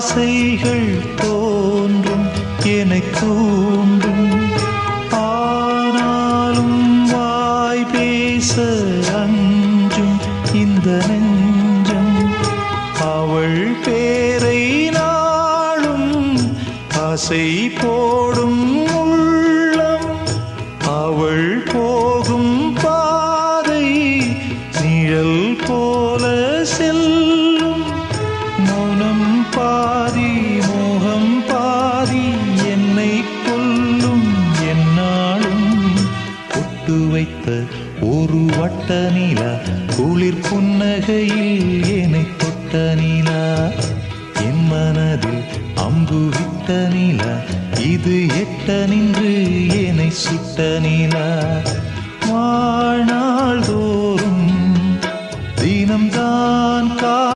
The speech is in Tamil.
ஆசைகள் தோன்றும் எனத் தூண்டும். ஆனாலும் வாய் பேச அஞ்சும் இந்த நெஞ்சம். அவள் பேரை நாளும் ஆசை போடும் உள்ளம். அவள் போகும் பாதை நிழல் போல செல்லும். மௌனம் பாதி மோகம் பாதி என்னை கொல்லும் என்னாலும். ஒட்டு வைத்த ஒரு வட்ட நிலா குளிர் புன்னகையில் என்னை தொட்ட நிலா. என் மனதில் அம்பு விட்ட நிலா இது எட்ட நின்று என்னை சுட்ட நிலா. வாழ்நாள் தோறும் தினம்தான்